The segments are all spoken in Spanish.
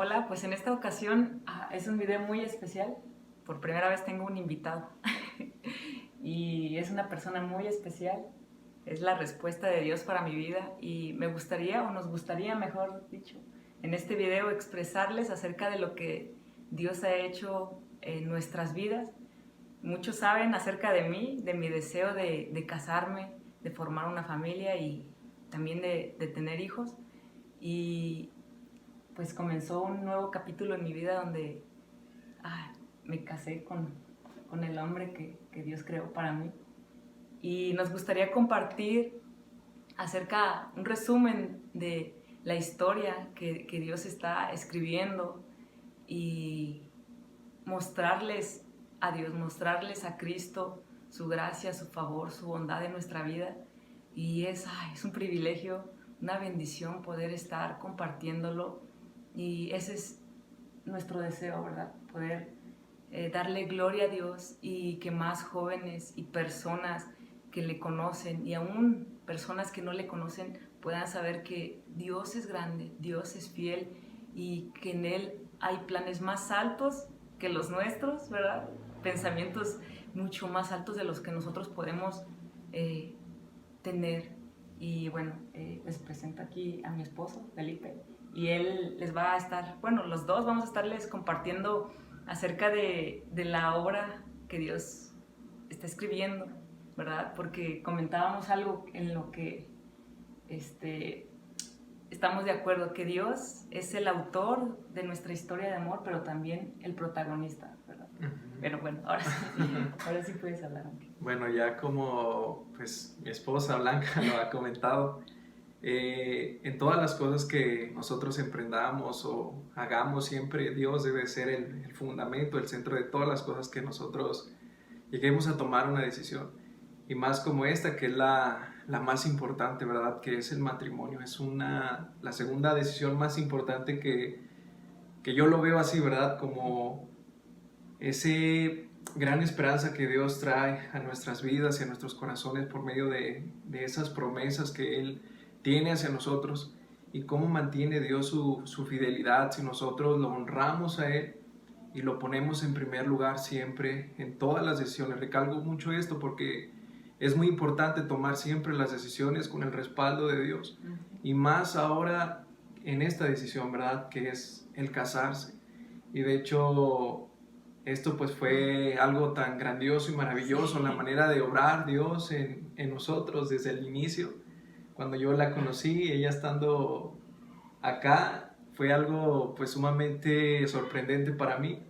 Hola, pues en esta ocasión es un video muy especial. Por primera vez tengo un invitado y es una persona muy especial. Es la respuesta de Dios para mi vida y me gustaría, o nos gustaría, mejor dicho, en este video expresarles acerca de lo que Dios ha hecho en nuestras vidas. Muchos saben acerca de mí, de mi deseo de casarme, de formar una familia y también de tener hijos. Y pues comenzó un nuevo capítulo en mi vida donde me casé con el hombre que Dios creó para mí. Y nos gustaría compartir un resumen de la historia que Dios está escribiendo y mostrarles a Dios, mostrarles a Cristo su gracia, su favor, su bondad en nuestra vida. Y es un privilegio, una bendición poder estar compartiéndolo. Y ese es nuestro deseo, ¿verdad? Poder darle gloria a Dios y que más jóvenes y personas que le conocen y aún personas que no le conocen puedan saber que Dios es grande, Dios es fiel y que en Él hay planes más altos que los nuestros, ¿verdad? Pensamientos mucho más altos de los que nosotros podemos tener. Y bueno, les presento aquí a mi esposo, Felipe, y él les va a estar, bueno, los dos vamos a estarles compartiendo acerca de la obra que Dios está escribiendo, ¿verdad? Porque comentábamos algo en lo que estamos de acuerdo, que Dios es el autor de nuestra historia de amor, pero también el protagonista, ¿verdad? Pero bueno, ahora sí puedes hablar. Bueno, ya como pues mi esposa Blanca lo ha comentado, en todas las cosas que nosotros emprendamos o hagamos, siempre Dios debe ser el fundamento, el centro de todas las cosas que nosotros lleguemos a tomar una decisión. Y más como esta, que es la más importante, ¿verdad? Que es el matrimonio. Es la segunda decisión más importante que yo lo veo así, ¿verdad? Como ese gran esperanza que Dios trae a nuestras vidas y a nuestros corazones por medio de esas promesas que Él tiene hacia nosotros, y cómo mantiene Dios su fidelidad si nosotros lo honramos a Él y lo ponemos en primer lugar siempre en todas las decisiones. Recalco mucho esto porque es muy importante tomar siempre las decisiones con el respaldo de Dios, y más ahora en esta decisión, ¿verdad? Que es el casarse. Y de hecho esto pues fue algo tan grandioso y maravilloso, sí, la manera de obrar Dios en nosotros desde el inicio. Cuando yo la conocí, ella estando acá, fue algo pues sumamente sorprendente para mí.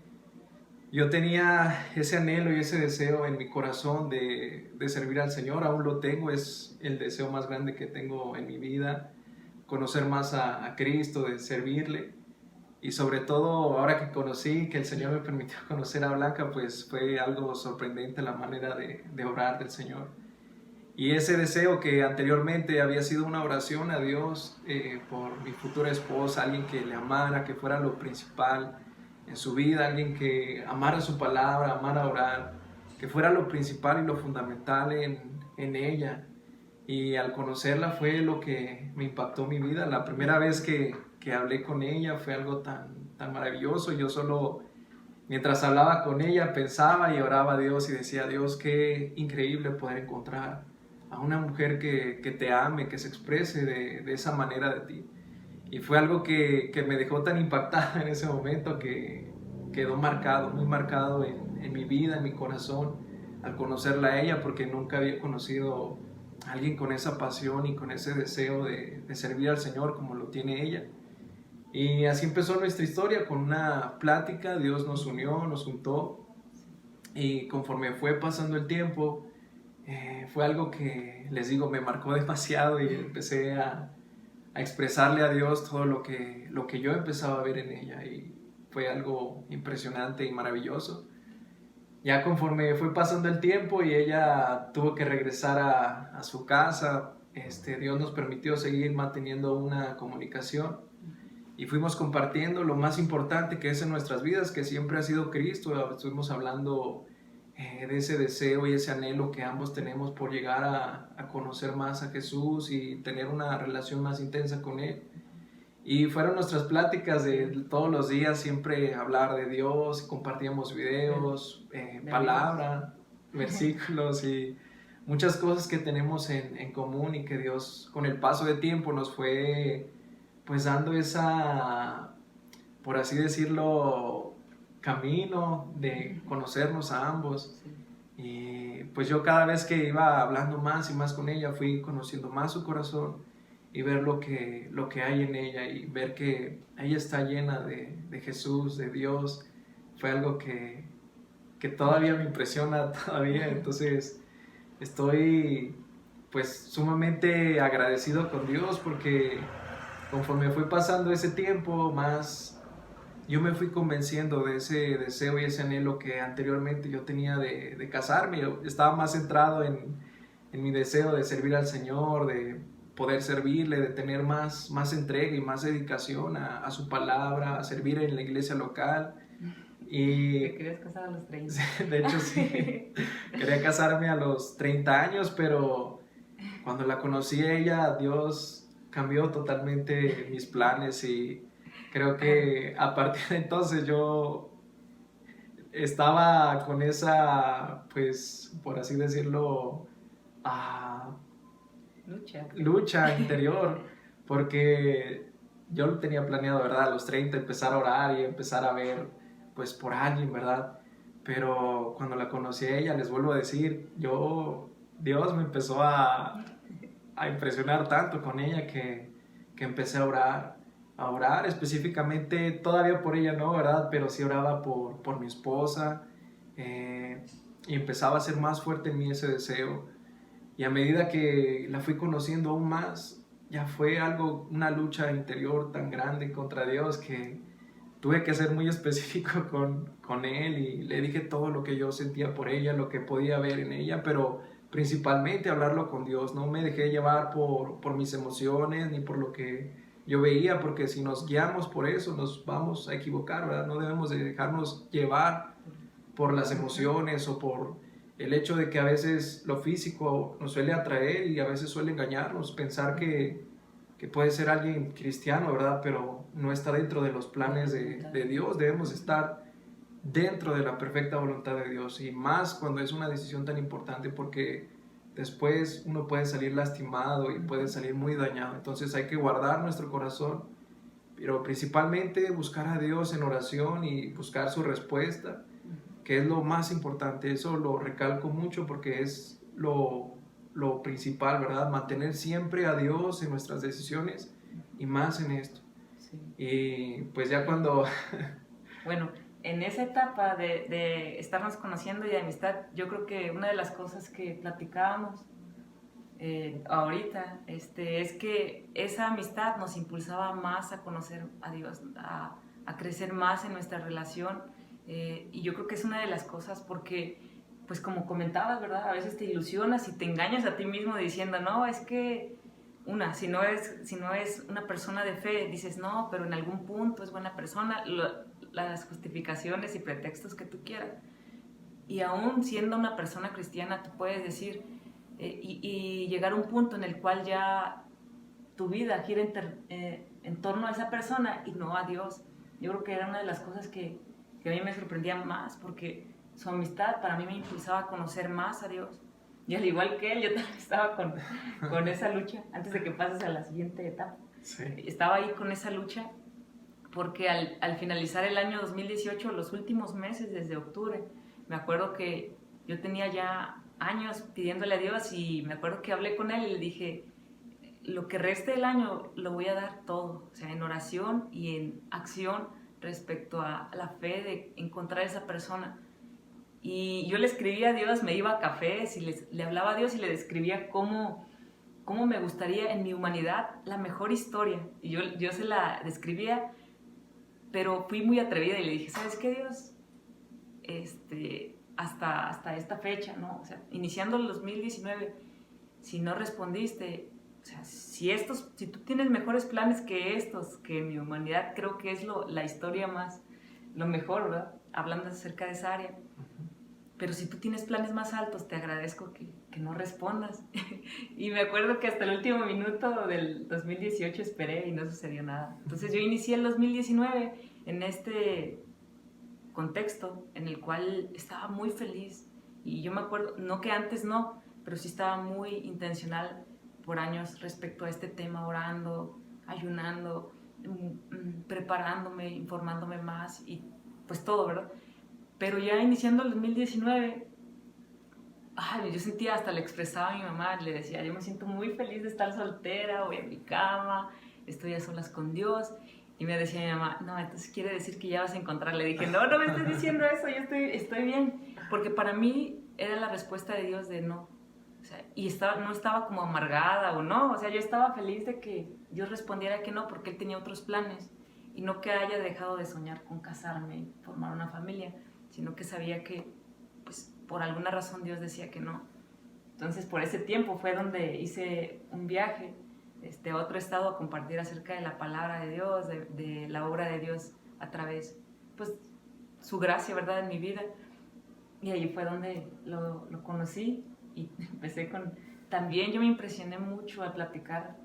Yo tenía ese anhelo y ese deseo en mi corazón de servir al Señor, aún lo tengo, es el deseo más grande que tengo en mi vida, conocer más a Cristo, de servirle. Y sobre todo, ahora que conocí, que el Señor me permitió conocer a Blanca, pues fue algo sorprendente la manera de orar del Señor. Y ese deseo que anteriormente había sido una oración a Dios por mi futura esposa, alguien que le amara, que fuera lo principal en su vida, alguien que amara su palabra, amara orar, que fuera lo principal y lo fundamental en ella. Y al conocerla fue lo que me impactó mi vida. La primera vez que hablé con ella fue algo tan maravilloso. Yo solo, mientras hablaba con ella, pensaba y oraba a Dios y decía: Dios, qué increíble poder encontrar a una mujer que te ame, que se exprese de esa manera de ti. Y fue algo que me dejó tan impactada en ese momento, que quedó marcado, muy marcado en mi vida, en mi corazón, al conocerla a ella, porque nunca había conocido a alguien con esa pasión y con ese deseo de servir al Señor como lo tiene ella. Y así empezó nuestra historia, con una plática. Dios nos unió, nos juntó, y conforme fue pasando el tiempo, fue algo que, les digo, me marcó demasiado, y empecé a expresarle a Dios todo lo que yo empezaba a ver en ella, y fue algo impresionante y maravilloso. Ya conforme fue pasando el tiempo y ella tuvo que regresar a su casa, Dios nos permitió seguir manteniendo una comunicación y fuimos compartiendo lo más importante que es en nuestras vidas, que siempre ha sido Cristo. Estuvimos hablando de ese deseo y ese anhelo que ambos tenemos por llegar a conocer más a Jesús y tener una relación más intensa con Él. Y fueron nuestras pláticas de todos los días, siempre hablar de Dios, compartíamos videos, palabra, versículos y muchas cosas que tenemos en común y que Dios con el paso de tiempo nos fue pues dando esa, por así decirlo, camino de conocernos a ambos. Y pues yo cada vez que iba hablando más y más con ella, fui conociendo más su corazón y ver lo que hay en ella y ver que ella está llena de Jesús, de Dios, fue algo que todavía me impresiona todavía. Entonces estoy pues sumamente agradecido con Dios porque conforme fue pasando ese tiempo más yo me fui convenciendo de ese deseo y ese anhelo que anteriormente yo tenía de casarme. Yo estaba más centrado en mi deseo de servir al Señor, de poder servirle, de tener más entrega y más dedicación a su palabra, a servir en la iglesia local. Y ¿Te querías casar a los 30? de hecho sí, quería casarme a los 30 años, pero cuando la conocí a ella, Dios cambió totalmente mis planes y creo que a partir de entonces yo estaba con esa, pues, por así decirlo, lucha interior, porque yo lo tenía planeado, ¿verdad? A los 30 empezar a orar y empezar a ver, pues, por alguien, ¿verdad? Pero cuando la conocí a ella, les vuelvo a decir, Dios me empezó a impresionar tanto con ella que empecé a orar específicamente, todavía por ella no, ¿verdad? Pero sí oraba por mi esposa y empezaba a ser más fuerte en mí ese deseo. Y a medida que la fui conociendo aún más, ya fue una lucha interior tan grande contra Dios que tuve que ser muy específico con Él y le dije todo lo que yo sentía por ella, lo que podía ver en ella, pero principalmente hablarlo con Dios. No me dejé llevar por mis emociones ni por lo que yo veía, porque si nos guiamos por eso nos vamos a equivocar, ¿verdad? No debemos de dejarnos llevar por las emociones o por el hecho de que a veces lo físico nos suele atraer y a veces suele engañarnos, pensar que puede ser alguien cristiano, ¿verdad? Pero no está dentro de los planes de Dios. Debemos estar dentro de la perfecta voluntad de Dios y más cuando es una decisión tan importante porque después uno puede salir lastimado y puede salir muy dañado. Entonces hay que guardar nuestro corazón, pero principalmente buscar a Dios en oración y buscar su respuesta, que es lo más importante. Eso lo recalco mucho porque es lo principal, ¿verdad? Mantener siempre a Dios en nuestras decisiones y más en esto. Sí. Y pues ya cuando... Bueno, en esa etapa de estarnos conociendo y de amistad, yo creo que una de las cosas que platicábamos ahorita es que esa amistad nos impulsaba más a conocer a Dios, a crecer más en nuestra relación. Y yo creo que es una de las cosas porque, pues como comentabas, ¿verdad? A veces te ilusionas y te engañas a ti mismo diciendo, no, es que si no es una persona de fe, dices, no, pero en algún punto es buena persona, las justificaciones y pretextos que tú quieras. Y aún siendo una persona cristiana, tú puedes decir y llegar a un punto en el cual ya tu vida gira en torno a esa persona y no a Dios. Yo creo que era una de las cosas que a mí me sorprendía más, porque su amistad para mí me impulsaba a conocer más a Dios. Y al igual que él, yo también estaba con esa lucha, antes de que pases a la siguiente etapa. Sí. Estaba ahí con esa lucha, porque al finalizar el año 2018, los últimos meses, desde octubre, me acuerdo que yo tenía ya años pidiéndole a Dios y me acuerdo que hablé con él y le dije, lo que reste del año lo voy a dar todo, o sea, en oración y en acción respecto a la fe de encontrar esa persona. Y yo le escribía a Dios, me iba a cafés y le hablaba a Dios y le describía cómo me gustaría en mi humanidad la mejor historia. Y yo se la describía, pero fui muy atrevida y le dije, ¿sabes qué, Dios? Hasta esta fecha, ¿no? O sea, iniciando el 2019, si no respondiste, o sea, si tú tienes mejores planes que estos, que en mi humanidad creo que es la historia más, lo mejor, ¿verdad? Hablando acerca de esa área. Pero si tú tienes planes más altos, te agradezco que no respondas. Y me acuerdo que hasta el último minuto del 2018 esperé y no sucedió nada. Entonces yo inicié el 2019 en este contexto en el cual estaba muy feliz. Y yo me acuerdo, no que antes no, pero sí estaba muy intencional por años respecto a este tema, orando, ayunando, preparándome, informándome más y pues todo, ¿verdad? Pero ya iniciando el 2019, yo sentía, hasta le expresaba a mi mamá, le decía, yo me siento muy feliz de estar soltera, voy a mi cama, estoy a solas con Dios. Y me decía mi mamá, no, entonces quiere decir que ya vas a encontrar. Le dije, no, no me estés diciendo eso, yo estoy bien. Porque para mí era la respuesta de Dios de no. O sea, y no estaba como amargada o no. O sea, yo estaba feliz de que Dios respondiera que no, porque Él tenía otros planes. Y no que haya dejado de soñar con casarme, formar una familia, sino que sabía que, pues, por alguna razón Dios decía que no. Entonces, por ese tiempo fue donde hice un viaje a otro estado a compartir acerca de la palabra de Dios, de la obra de Dios a través, pues, su gracia, ¿verdad?, en mi vida. Y ahí fue donde lo conocí y empecé con... También yo me impresioné mucho al platicar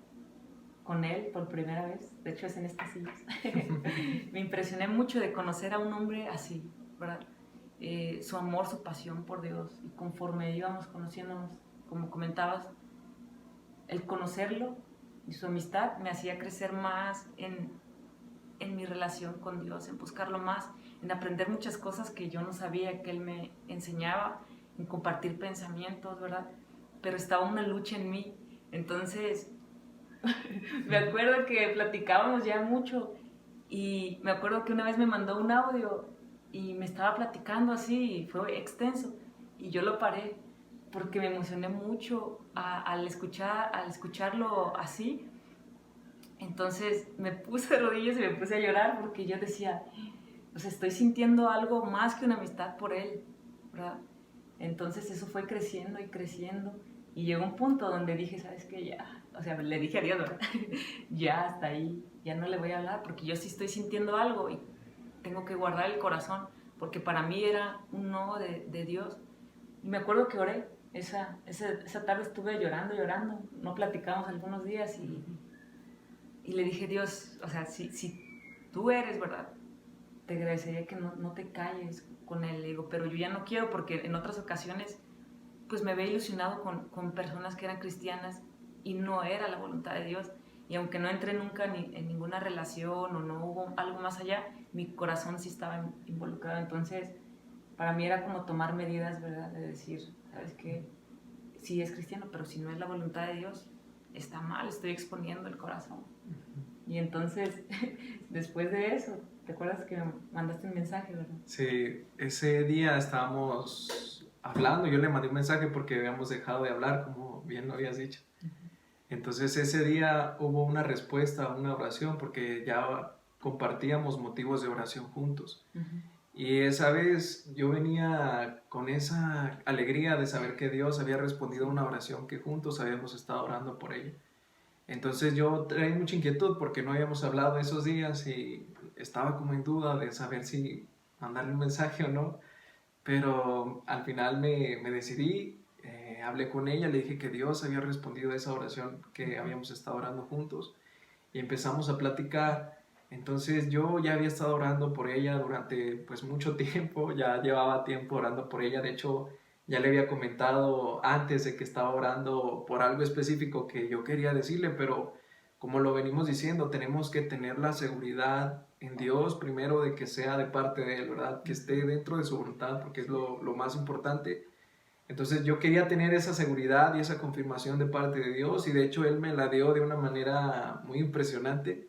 con él por primera vez, de hecho es en estas sillas. Me impresioné mucho de conocer a un hombre así, ¿verdad? Su amor, su pasión por Dios, y conforme íbamos conociéndonos, como comentabas, el conocerlo y su amistad me hacía crecer más en mi relación con Dios, en buscarlo más, en aprender muchas cosas que yo no sabía que Él me enseñaba, en compartir pensamientos, ¿verdad? Pero estaba una lucha en mí. Entonces, me acuerdo que platicábamos ya mucho y me acuerdo que una vez me mandó un audio y me estaba platicando así y fue extenso y yo lo paré porque me emocioné mucho al escucharlo así. Entonces me puse de rodillas y me puse a llorar porque yo decía, o sea, estoy sintiendo algo más que una amistad por él, ¿verdad? Entonces eso fue creciendo y creciendo y llegó un punto donde dije, ¿sabes qué? Ya, o sea, le dije adiós, ¿verdad? Ya hasta ahí, ya no le voy a hablar porque yo sí estoy sintiendo algo y tengo que guardar el corazón porque para mí era un no de Dios. Y me acuerdo que oré, esa tarde estuve llorando, no platicamos algunos días y le dije, Dios, o sea, si tú eres, ¿verdad? Te agradecería que no te calles con él. Le digo, pero yo ya no quiero porque en otras ocasiones pues me había ilusionado con personas que eran cristianas y no era la voluntad de Dios. Y aunque no entré nunca en ninguna relación o no hubo algo más allá, mi corazón sí estaba involucrado. Entonces, para mí era como tomar medidas, ¿verdad? De decir, ¿sabes qué? Sí es cristiano, pero si no es la voluntad de Dios, está mal, estoy exponiendo el corazón. Y entonces, después de eso, ¿te acuerdas que me mandaste un mensaje, verdad? Sí, ese día estábamos hablando, yo le mandé un mensaje porque habíamos dejado de hablar, como bien lo habías dicho. Entonces ese día hubo una respuesta, una oración, porque ya compartíamos motivos de oración juntos. Y esa vez yo venía con esa alegría de saber que Dios había respondido a una oración que juntos habíamos estado orando por ella. Entonces yo traía mucha inquietud porque no habíamos hablado esos días y estaba como en duda de saber si mandarle un mensaje o no. Pero al final me decidí, hablé con ella, le dije que Dios había respondido a esa oración que habíamos estado orando juntos y empezamos a platicar. Entonces yo ya había estado orando por ella durante pues mucho tiempo, ya llevaba tiempo orando por ella, de hecho ya le había comentado antes de que estaba orando por algo específico que yo quería decirle, pero como lo venimos diciendo, tenemos que tener la seguridad en Dios primero de que sea de parte de Él, ¿verdad? Que esté dentro de su voluntad, porque es lo más importante. Entonces yo quería tener esa seguridad y esa confirmación de parte de Dios y de hecho Él me la dio de una manera muy impresionante.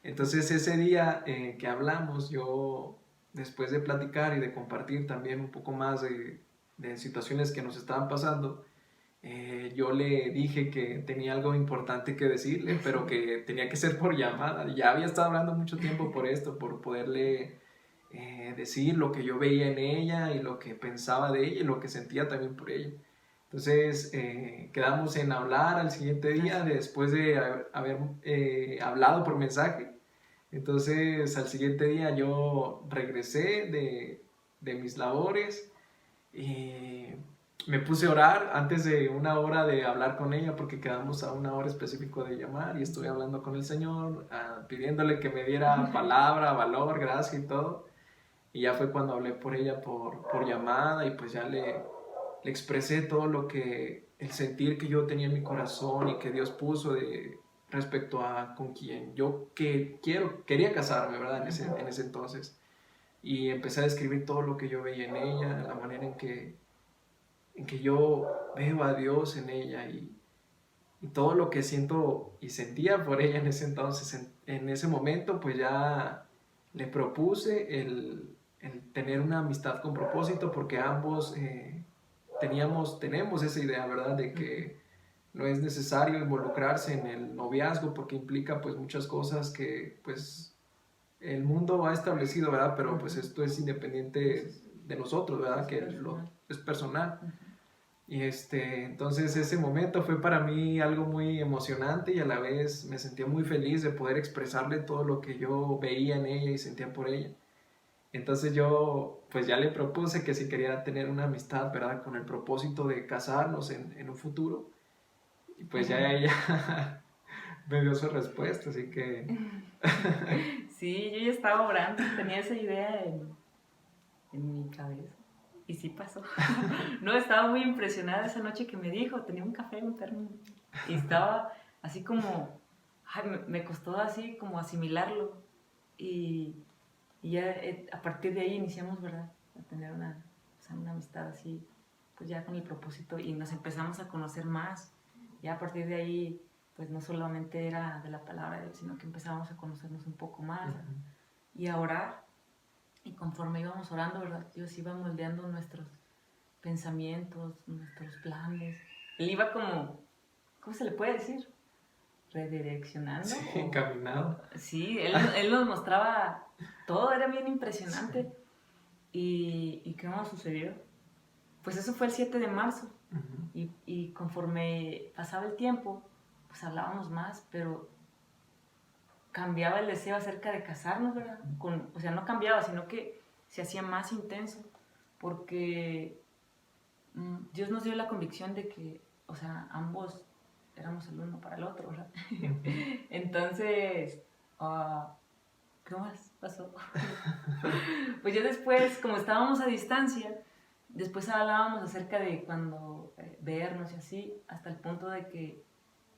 Entonces ese día que hablamos, yo después de platicar y de compartir también un poco más de situaciones que nos estaban pasando, yo le dije que tenía algo importante que decirle, pero que tenía que ser por llamada. Ya había estado hablando mucho tiempo por esto, por poderle decir lo que yo veía en ella y lo que pensaba de ella y lo que sentía también por ella. Entonces quedamos en hablar al siguiente día después de haber hablado por mensaje. Entonces al siguiente día yo regresé de mis labores y me puse a orar antes de una hora de hablar con ella, porque quedamos a una hora específico de llamar, y estuve hablando con el Señor, pidiéndole que me diera palabra, valor, gracia y todo. Y ya fue cuando hablé por ella por llamada, y pues ya le expresé todo lo que, el sentir que yo tenía en mi corazón y que Dios puso respecto a con quien yo quería casarme, ¿verdad? En ese entonces. Y empecé a describir todo lo que yo veía en ella, la manera en que yo veo a Dios en ella, y todo lo que siento y sentía por ella en ese entonces. En ese momento pues ya le propuse el tener una amistad con propósito, porque ambos tenemos esa idea, ¿verdad? De que no es necesario involucrarse en el noviazgo, porque implica pues muchas cosas que pues el mundo ha establecido, ¿verdad? Pero pues esto es independiente de nosotros, ¿verdad? Que es personal. Y entonces ese momento fue para mí algo muy emocionante, y a la vez me sentía muy feliz de poder expresarle todo lo que yo veía en ella y sentía por ella. Entonces yo pues ya le propuse que si quería tener una amistad, ¿verdad? Con el propósito de casarnos en un futuro. Y pues ya ella me dio su respuesta, así que... Sí, yo ya estaba orando, tenía esa idea en mi cabeza. Y sí pasó. No, estaba muy impresionada esa noche que me dijo, tenía un café, un termo. Y estaba así como, ay, me costó así como asimilarlo. Y ya a partir de ahí iniciamos, ¿verdad? A tener una amistad así, pues ya con el propósito, y nos empezamos a conocer más. Ya a partir de ahí, pues no solamente era de la palabra de Dios, sino que empezamos a conocernos un poco más y a orar. Y conforme íbamos orando, ¿verdad? Dios iba moldeando nuestros pensamientos, nuestros planes. Él iba como, ¿cómo se le puede decir? Redireccionando. Sí, encaminado. Sí, él nos mostraba todo, era bien impresionante. Sí. ¿Y qué más sucedió? Pues eso fue el 7 de marzo. Y conforme pasaba el tiempo, pues hablábamos más, pero cambiaba el deseo acerca de casarnos, ¿verdad? O sea, no cambiaba, sino que se hacía más intenso, porque Dios nos dio la convicción de que, o sea, ambos éramos el uno para el otro, ¿verdad? Entonces, ¿qué más pasó? Pues ya después, como estábamos a distancia, después hablábamos acerca de cuando vernos y así, hasta el punto de que,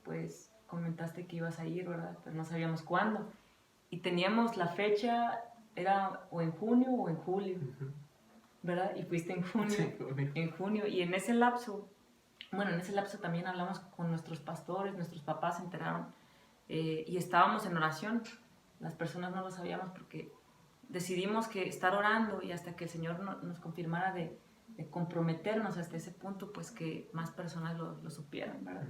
pues, comentaste que ibas a ir, ¿verdad? Pero no sabíamos cuándo. Y teníamos la fecha, era o en junio o en julio, ¿verdad? Y fuiste en junio. Sí, en junio. Y en ese lapso también hablamos con nuestros pastores, nuestros papás se enteraron, y estábamos en oración. Las personas no lo sabíamos porque decidimos que estar orando, y hasta que el Señor nos confirmara de comprometernos hasta ese punto, pues que más personas lo supieran, ¿verdad?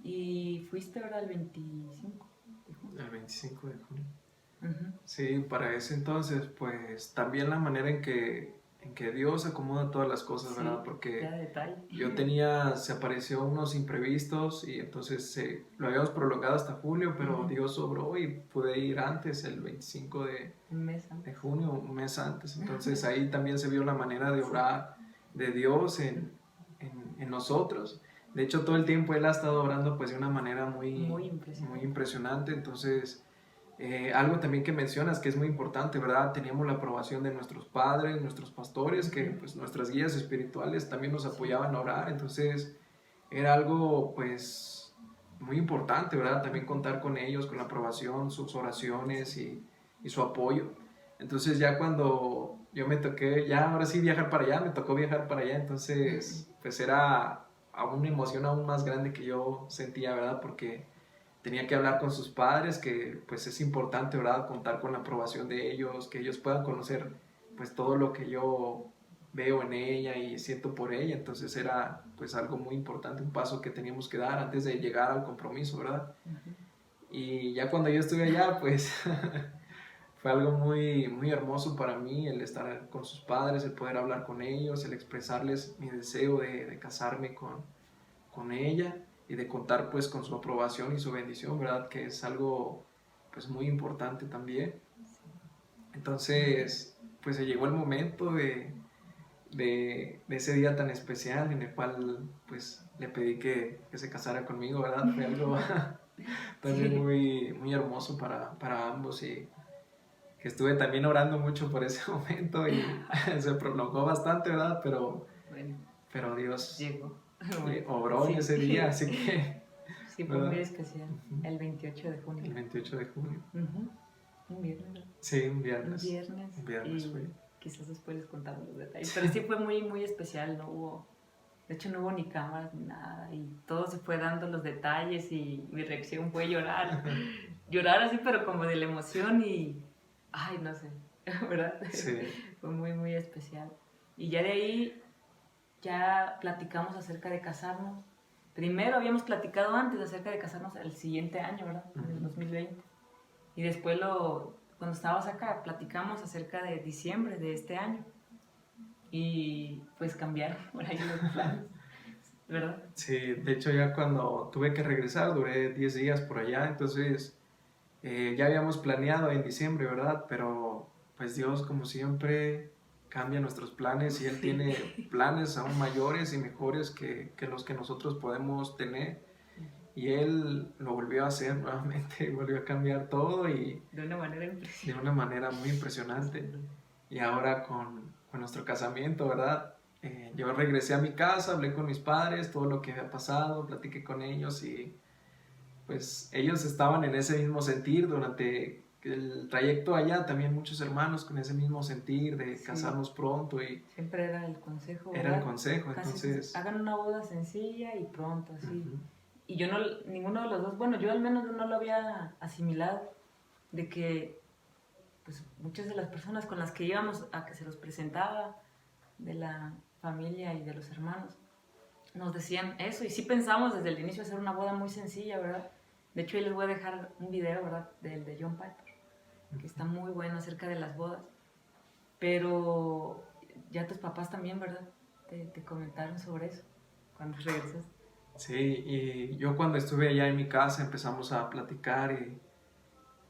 Y fuiste, ¿verdad? El 25 de junio. El 25 de junio. Sí, para ese entonces, pues también la manera en que Dios acomoda todas las cosas, sí, ¿verdad? Porque se apareció unos imprevistos, y entonces lo habíamos prolongado hasta julio, pero Dios obró y pude ir antes, el 25 de junio, un mes antes. Entonces ahí también se vio la manera de obrar de Dios en nosotros. De hecho, todo el tiempo Él ha estado orando pues de una manera muy impresionante. Entonces, algo también que mencionas que es muy importante, ¿verdad? Teníamos la aprobación de nuestros padres, nuestros pastores, que pues nuestras guías espirituales también nos apoyaban a orar. Entonces, era algo pues muy importante, ¿verdad? También contar con ellos, con la aprobación, sus oraciones y su apoyo. Entonces, ya cuando yo me toqué, ya ahora sí viajar para allá, me tocó viajar para allá, entonces pues era una emoción aún más grande que yo sentía, ¿verdad? Porque tenía que hablar con sus padres, que pues es importante, ¿verdad? Contar con la aprobación de ellos, que ellos puedan conocer pues todo lo que yo veo en ella y siento por ella. Entonces era pues algo muy importante, un paso que teníamos que dar antes de llegar al compromiso, ¿verdad? Y ya cuando yo estuve allá, pues fue algo muy, muy hermoso para mí el estar con sus padres, el poder hablar con ellos, el expresarles mi deseo de casarme con ella, y de contar pues con su aprobación y su bendición, ¿verdad? Que es algo pues muy importante también. Entonces pues se llegó el momento de ese día tan especial en el cual pues le pedí que se casara conmigo, ¿verdad? Fue algo también Sí, muy, muy hermoso para ambos y que estuve también orando mucho por ese momento y se prolongó bastante, ¿verdad? bueno, Pero Dios llegó. Bueno, obró en sí, ese día, así que, sí, fue muy ¿verdad? especial. Ujú. El 28 de junio. El 28 de junio. Ujú. Un viernes, ¿verdad? Sí, Un viernes un viernes y fue. quizás después les contamos los detalles. Pero sí fue muy, muy especial, no hubo, de hecho no hubo ni cámaras ni nada y todo se fue dando los detalles y mi reacción fue llorar. Llorar así, pero como de la emoción y, ay, no sé, ¿verdad? Sí, Fue muy, muy especial. Y ya de ahí, ya platicamos acerca de casarnos. Primero habíamos platicado antes acerca de casarnos el siguiente año, ¿verdad? En el ujú. 2020. Y después, cuando estábamos acá, platicamos acerca de diciembre de este año. Y pues cambiaron por ahí los planes, ¿verdad? Sí, de hecho ya cuando tuve que regresar duré 10 días por allá, entonces ya habíamos planeado en diciembre, ¿verdad? Pero pues Dios, como siempre, cambia nuestros planes y Él Sí. tiene planes aún mayores y mejores que los que nosotros podemos tener. Y Él lo volvió a hacer nuevamente, volvió a cambiar todo y De una manera de impresionante. una manera muy impresionante. Y ahora con nuestro casamiento, ¿verdad? Yo regresé a mi casa, hablé con mis padres, todo lo que había pasado, platiqué con ellos y pues ellos estaban en ese mismo sentir durante el trayecto allá, también muchos hermanos con ese mismo sentir de Sí, casarnos pronto y siempre era el consejo, era el ¿verdad? consejo, Casi entonces... hagan una boda sencilla y pronto, así. Ujú, Y yo no, ninguno de los dos, bueno, yo al menos no lo había asimilado, de que pues muchas de las personas con las que íbamos a que se los presentaba, de la familia y de los hermanos, nos decían eso. Y sí pensamos desde el inicio hacer una boda muy sencilla, ¿verdad? De hecho, ahí les voy a dejar un video, ¿verdad? Del de John Piper, que está muy bueno acerca de las bodas. Pero ya tus papás también, ¿verdad? Te comentaron sobre eso cuando regresas. sí, y yo cuando estuve allá en mi casa empezamos a platicar y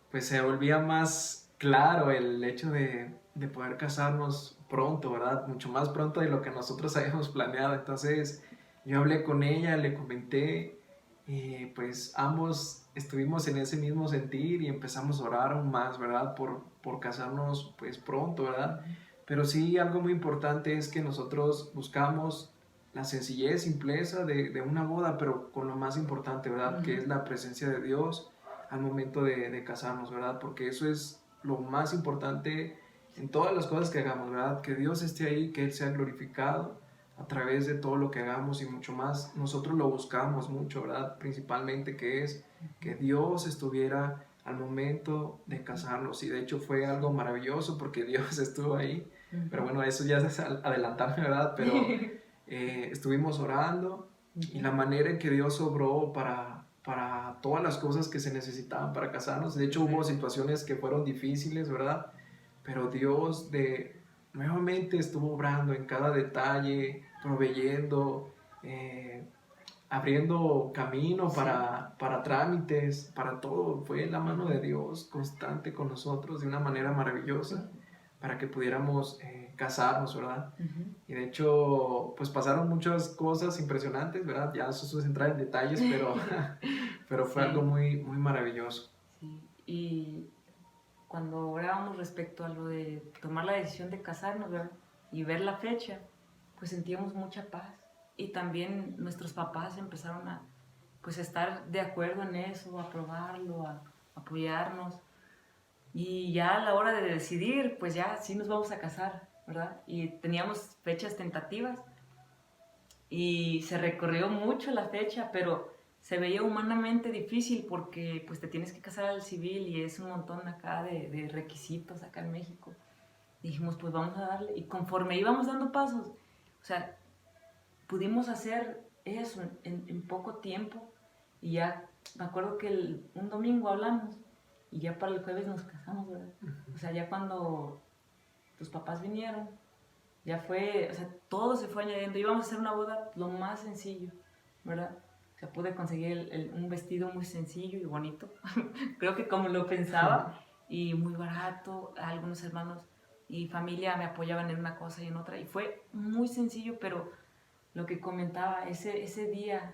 pues se volvía más claro el hecho de poder casarnos pronto, ¿verdad? Mucho más pronto de lo que nosotros habíamos planeado. Entonces yo hablé con ella, le comenté y pues ambos estuvimos en ese mismo sentir y empezamos a orar aún más, ¿verdad? Por casarnos pues pronto, ¿verdad? Pero sí algo muy importante es que nosotros buscamos la sencillez, simpleza de una boda, pero con lo más importante, ¿verdad? Que es la presencia de Dios al momento de casarnos, ¿verdad? Porque eso es lo más importante en todas las cosas que hagamos, ¿verdad? Que Dios esté ahí, que Él sea glorificado a través de todo lo que hagamos y mucho más. Nosotros lo buscamos mucho, ¿verdad? Principalmente que es que Dios estuviera al momento de casarnos y de hecho fue algo maravilloso porque Dios estuvo ahí, pero bueno, eso ya es adelantarme, ¿verdad? Pero estuvimos orando y la manera en que Dios obró para todas las cosas que se necesitaban para casarnos. De hecho, hubo situaciones que fueron difíciles, ¿verdad? Pero Dios nuevamente estuvo obrando en cada detalle, proveyendo, abriendo camino Sí. para trámites, para todo. Fue la mano de Dios constante con nosotros de una manera maravillosa para que pudiéramos casarnos, ¿verdad? Y de hecho, pues pasaron muchas cosas impresionantes, ¿verdad? Ya eso es entrar en detalles, pero fue algo Sí, muy, muy maravilloso. sí. Y cuando orábamos respecto a lo de tomar la decisión de casarnos, ¿verdad? Y ver la fecha, pues sentíamos mucha paz. Y también nuestros papás empezaron a pues estar de acuerdo en eso, a aprobarlo, a apoyarnos. Y ya a la hora de decidir, pues ya sí nos vamos a casar, ¿verdad? Y teníamos fechas tentativas y se recorrió mucho la fecha, pero se veía humanamente difícil porque pues te tienes que casar al civil y es un montón acá de requisitos acá en México. Y dijimos, pues vamos a darle. Y conforme íbamos dando pasos, o sea, pudimos hacer eso en poco tiempo y ya me acuerdo que un domingo hablamos y ya para el jueves nos casamos, ¿verdad? O sea, ya cuando tus papás vinieron, ya fue, o sea, todo se fue añadiendo. Íbamos a hacer una boda lo más sencillo, ¿verdad? O sea, pude conseguir un vestido muy sencillo y bonito, creo que como lo pensaba, y muy barato. Algunos hermanos y familia me apoyaban en una cosa y en otra. Y fue muy sencillo, pero lo que comentaba, ese día,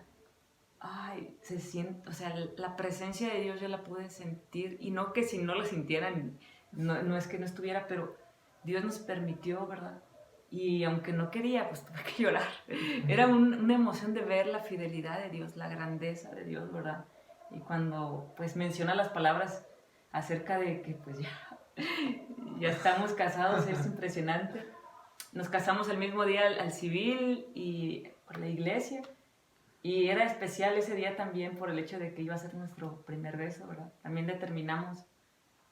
ay, se siente, o sea, la presencia de Dios yo la pude sentir. Y no que si no la sintieran, no es que no estuviera, pero Dios nos permitió, ¿verdad? Y aunque no quería, pues tuve que llorar. Era una emoción de ver la fidelidad de Dios, la grandeza de Dios, ¿verdad? Y cuando pues menciona las palabras acerca de que pues ya estamos casados, es impresionante. Nos casamos el mismo día al civil y por la iglesia. Y era especial ese día también por el hecho de que iba a ser nuestro primer beso, ¿verdad? También determinamos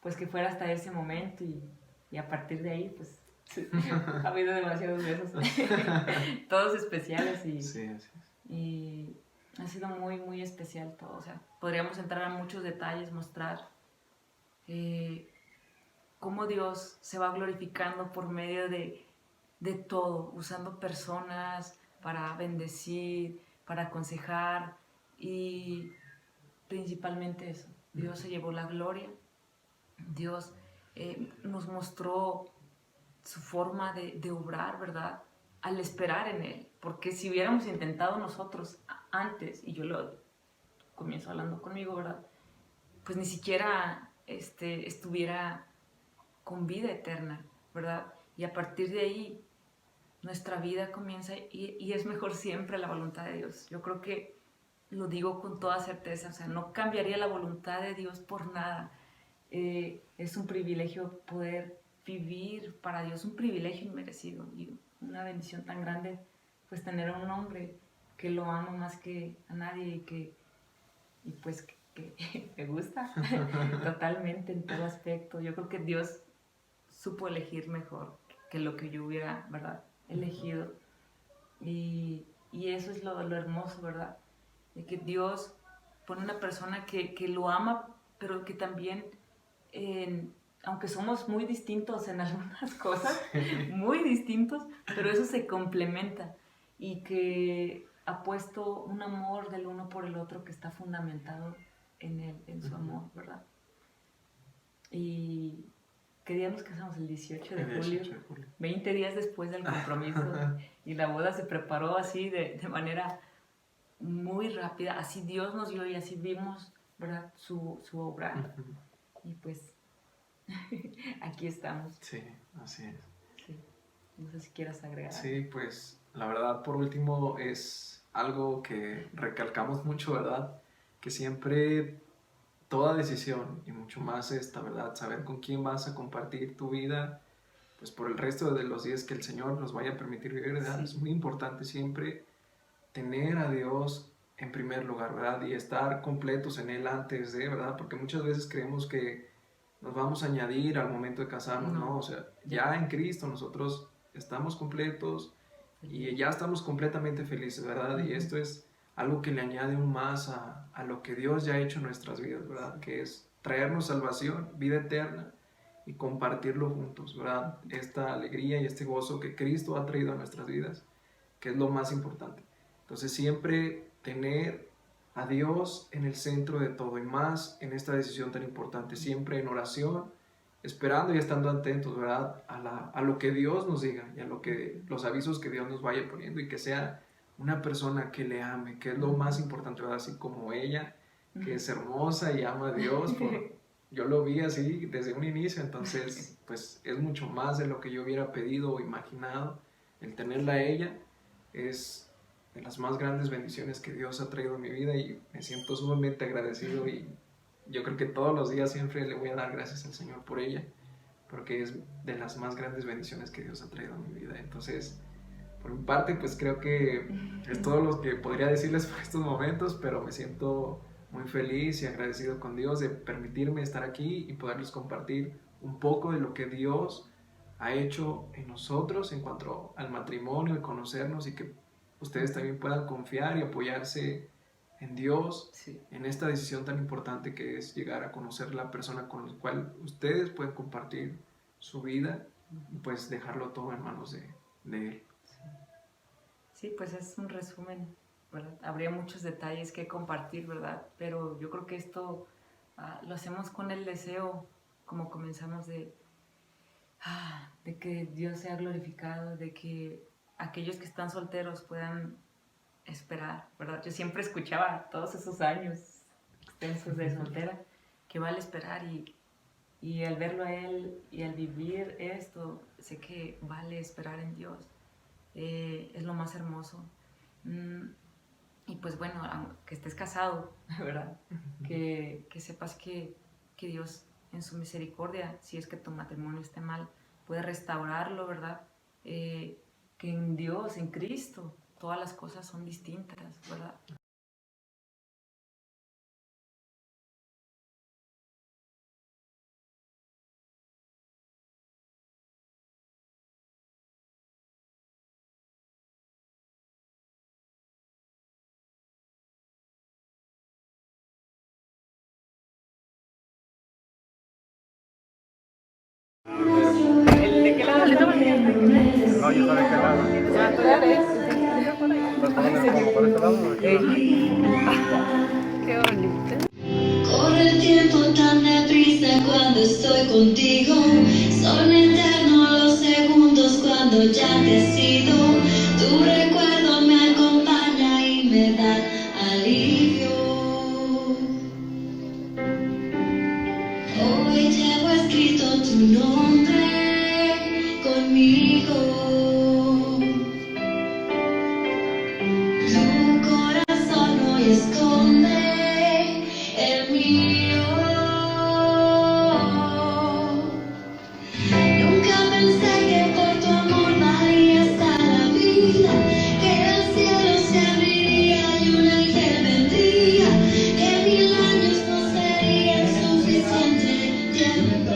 pues que fuera hasta ese momento y a partir de ahí pues ha habido demasiados besos, todos especiales Sí, así es. y ha sido muy, muy especial todo. O sea, podríamos entrar a muchos detalles, mostrar cómo Dios se va glorificando por medio de todo, usando personas para bendecir, para aconsejar y principalmente eso. Dios se llevó la gloria, Dios nos mostró su forma de obrar, ¿verdad? Al esperar en Él. Porque si hubiéramos intentado nosotros antes, y yo lo comienzo hablando conmigo, ¿verdad? Pues ni siquiera estuviera con vida eterna, ¿verdad? Y a partir de ahí, nuestra vida comienza y es mejor siempre la voluntad de Dios. Yo creo que lo digo con toda certeza, o sea, no cambiaría la voluntad de Dios por nada. Es un privilegio poder vivir para Dios, un privilegio inmerecido y una bendición tan grande, pues tener a un hombre que lo ama más que a nadie y pues que me gusta totalmente en todo aspecto. Yo creo que Dios supo elegir mejor que lo que yo hubiera, ¿verdad?, elegido. Y eso es lo hermoso, ¿verdad? De que Dios pone una persona que lo ama, pero que también, aunque somos muy distintos en algunas cosas, muy distintos, pero eso se complementa y que ha puesto un amor del uno por el otro que está fundamentado en él, en su amor, ¿verdad? Y ¿qué día nos casamos? El 18 de El julio, 18 de julio. 20 días después del compromiso. Y la boda se preparó así de manera muy rápida. Así Dios nos dio y así vimos, ¿verdad?, su obra. Y pues aquí estamos. Sí, así es. Sí. No sé si quieras agregar. Sí, pues la verdad, por último, es algo que recalcamos mucho, ¿verdad? Que siempre toda decisión, y mucho más esta, ¿verdad? Saber con quién vas a compartir tu vida, pues por el resto de los días que el Señor nos vaya a permitir vivir, ¿verdad? Sí. Es muy importante siempre tener a Dios en primer lugar, ¿verdad? Y estar completos en Él antes de, ¿verdad? Porque muchas veces creemos que nos vamos a añadir al momento de casarnos, ¿no? O sea, ya en Cristo nosotros estamos completos y ya estamos completamente felices, ¿verdad? Y esto es algo que le añade aún más a lo que Dios ya ha hecho en nuestras vidas, ¿verdad? Que es traernos salvación, vida eterna y compartirlo juntos, ¿verdad? Esta alegría y este gozo que Cristo ha traído a nuestras vidas, que es lo más importante. Entonces siempre tener a Dios en el centro de todo y más en esta decisión tan importante, siempre en oración, esperando y estando atentos, ¿verdad? A lo que Dios nos diga y a los avisos que Dios nos vaya poniendo y que sea una persona que le ame, que es lo más importante, ¿verdad? Así como ella, que es hermosa y ama a Dios, yo lo vi así desde un inicio, entonces pues es mucho más de lo que yo hubiera pedido o imaginado. El tenerla a ella es de las más grandes bendiciones que Dios ha traído a mi vida y me siento sumamente agradecido y yo creo que todos los días siempre le voy a dar gracias al Señor por ella, porque es de las más grandes bendiciones que Dios ha traído a mi vida. Entonces, por mi parte, pues creo que es todo lo que podría decirles por estos momentos, pero me siento muy feliz y agradecido con Dios de permitirme estar aquí y poderles compartir un poco de lo que Dios ha hecho en nosotros en cuanto al matrimonio y conocernos y que ustedes también puedan confiar y apoyarse en Dios, Sí. en esta decisión tan importante que es llegar a conocer la persona con la cual ustedes pueden compartir su vida y pues dejarlo todo en manos de Él. Sí, pues es un resumen, ¿verdad? Habría muchos detalles que compartir, ¿verdad? Pero yo creo que esto lo hacemos con el deseo, como comenzamos, de que Dios sea glorificado, de que aquellos que están solteros puedan esperar, ¿verdad? Yo siempre escuchaba todos esos años extensos de soltera que vale esperar y al verlo a él y al vivir esto, sé que vale esperar en Dios. Es lo más hermoso. Y pues bueno, que estés casado, ¿verdad? Que sepas que Dios en su misericordia, si es que tu matrimonio esté mal, puede restaurarlo, ¿verdad? Que en Dios, en Cristo, todas las cosas son distintas, ¿verdad? ¿De qué lado le toman? No, yo sabe qué lado. Ya, tú ya ves. ¿Pues por dónde? ¿Como por este lado o de qué lado? Qué bonito. Corre el tiempo tan deprisa cuando estoy contigo. Son eternos los segundos cuando ya te has ido. Tu recuerdo me acompaña y me da alivio. Hoy llevo escrito tu nombre conmigo. Tu corazón hoy esconde el mío. Nunca pensé que por tu amor daría hasta la vida, que el cielo se abriría y un ángel vendría, que 1000 años no serían suficiente tiempo.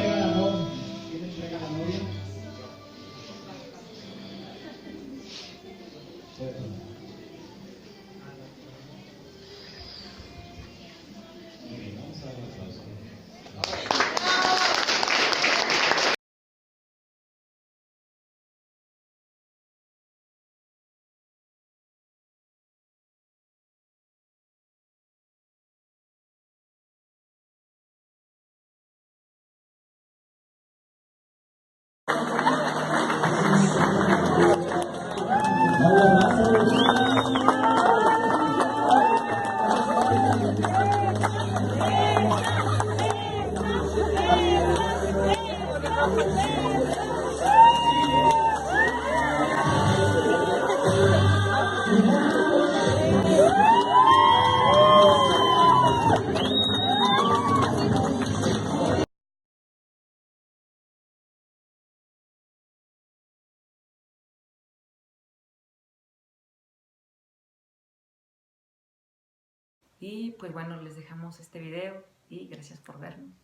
Y pues bueno, les dejamos este video y gracias por vernos.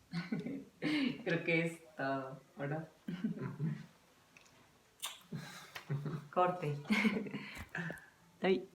Creo que es todo, ¿verdad? Corte. Ahí.